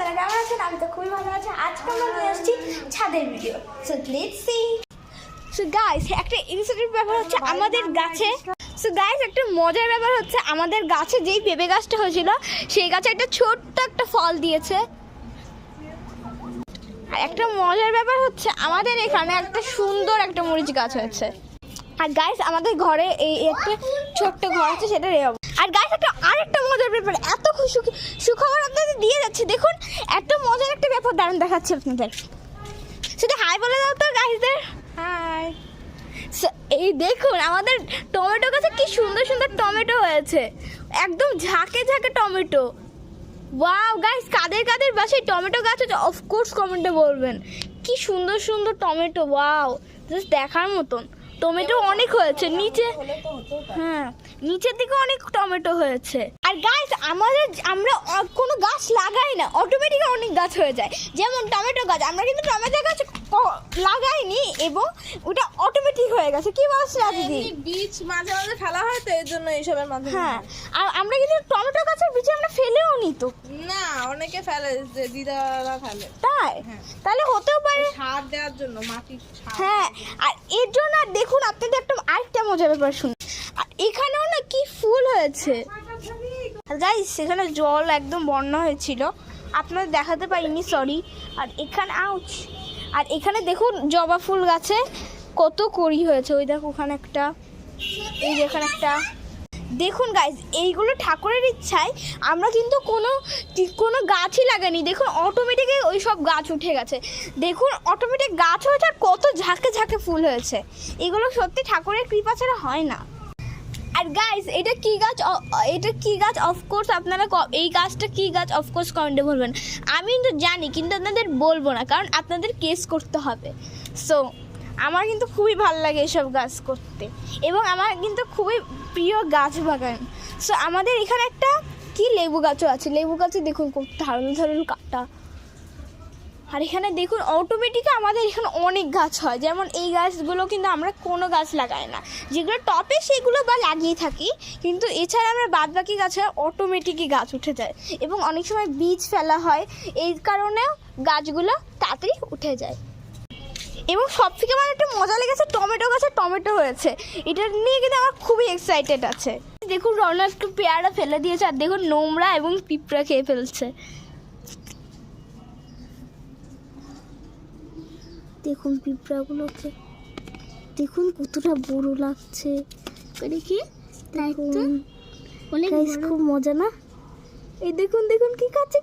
আপনারা কেমন আছেন? আমি তো খুবই ভালো আছি। আজকে আমরা নিয়ে আসছি ছাদের video. So let's see. So guys, একটা ইনসিডেন্ট ব্যাপার হচ্ছে আমাদের গাছে। সো গাইস, একটা মজার ব্যাপার হচ্ছে আমাদের গাছে যেই পেঁপে গাছটা হয়েছিল সেই গাছে একটা ছোট্ট একটা ফল দিয়েছে। আর একটা মজার ব্যাপার হচ্ছে আমাদের এখানে একটা সুন্দর একটা মরিচ গাছ হয়েছে। আর গাইস, আমাদের ঘরে এই একটা ছোট্ট ঘর আছে, সেটা রেয়াবো। আর গাইস, আরেকটা মজার ব্যাপার, এত খুশি সুখবর আপনাদের দিয়ে যাচ্ছে। দেখুন, এত মজার একটা ব্যাপার দারুণ দেখাচ্ছে আপনাদের। শুধু হাই বলে দাও তো গাইসদের। হাই। এই দেখুন, আমাদের টমেটো গাছে কি সুন্দর সুন্দর টমেটো হয়েছে, একদম ঝাঁকে ঝাঁকে টমেটো। ওয়াও গাইস, কাদের কাদের বাসায় টমেটো গাছ আছে অফকোর্স কমেন্টে বলবেন। কি সুন্দর সুন্দর টমেটো, ওয়াও, জাস্ট দেখার মতন। টমেটো অনেক হয়েছে নিচে, হ্যাঁ নিচের দিকে অনেক টমেটো হয়েছে। আর গাইস, আমরা কোনো গাছ লাগাই না, অটোমেটিক অনেক গাছ হয়ে যায়। যেমন টমেটো গাছ, আমরা কিন্তু টমেটো গাছ লাগাইনি এবং ওটা অটোমেটিক হয়ে গেছে। কি বলছ দিদি? বীজ মাঝে মাঝে ফেলা হয় তো, এর জন্য এইসবের মাধ্যমে। হ্যাঁ, আর আমরা কিন্তু টমেটো গাছের বীজ আমরা ফেলেও নি তো। না, অনেকে ফেলে, যে দিদারা ফেলে। তাই? তাহলে হতেও পারে সার দেওয়ার জন্য, মাটি। হ্যাঁ, আর এর জন্য দেখুন আপনাদের একটা আরেকটা মজার ব্যাপার শুনুন। আর এখানেও না কি ফুল হয়েছে গাইস, সেখানে জল একদম বন্যা হয়েছিল, আপনাদের দেখাতে পারিনি, সরি। আর এখানে আউচ, আর এখানে দেখুন জবা ফুল গাছে কত কড়ি হয়েছে। ওই দেখো ওখানে একটা, এই যেখানে একটা। দেখুন গাইস, এইগুলো ঠাকুরের ইচ্ছায়, আমরা কিন্তু কোনো গাছই লাগাইনি। দেখুন অটোমেটিক ওই সব গাছ উঠে গেছে। দেখুন অটোমেটিক গাছ হয়েছে, আর কত ঝাঁকে ঝাঁকে ফুল হয়েছে। এগুলো সত্যি ঠাকুরের কৃপা ছাড়া হয় না। আর গাইস, এটা কি গাছ অফকোর্স আপনারা এই গাছটা কি গাছ অফকোর্স কমেন্টে বলবেন। আমি কিন্তু জানি, কিন্তু আপনাদের বলবো না, কারণ আপনাদের কেস করতে হবে। সো আমার কিন্তু খুবই ভালো লাগে এসব গাছ করতে, এবং আমার কিন্তু খুবই প্রিয় গাছ বাগান। সো আমাদের এখানে একটা কি লেবু গাছও আছে। লেবু গাছে দেখুন কত ধারণ ধারণ কাটা। আর এখানে দেখুন অটোমেটিক আমাদের এখানে অনেক গাছ হয়। যেমন এই গাছগুলো কিন্তু আমরা কোনো গাছ লাগাই না, যেগুলো টপে সেগুলো বা লাগিয়ে থাকি, কিন্তু এছাড়া আমরা বাদ বাকি গাছে অটোমেটিকই গাছ উঠে যায়। এবং অনেক সময় বীজ ফেলা হয়, এই কারণেও গাছগুলো তাড়াতাড়ি উঠে যায়। এবং সব থেকে আমার একটা মজা লেগেছে, টমেটো গাছে টমেটো হয়েছে, এটা নিয়ে কিন্তু আমার খুবই এক্সাইটেড আছে। দেখুন রওনা একটু পেয়ারা ফেলে দিয়েছে, আর দেখুন নোংরা এবং পিঁপড়া খেয়ে ফেলছে। দেখুন পিঁপড়াগুলোকে, দেখুন কতটা বড় লাগছে। দেখি খুব মজা না? এই দেখুন দেখুন কি খাচ্ছে,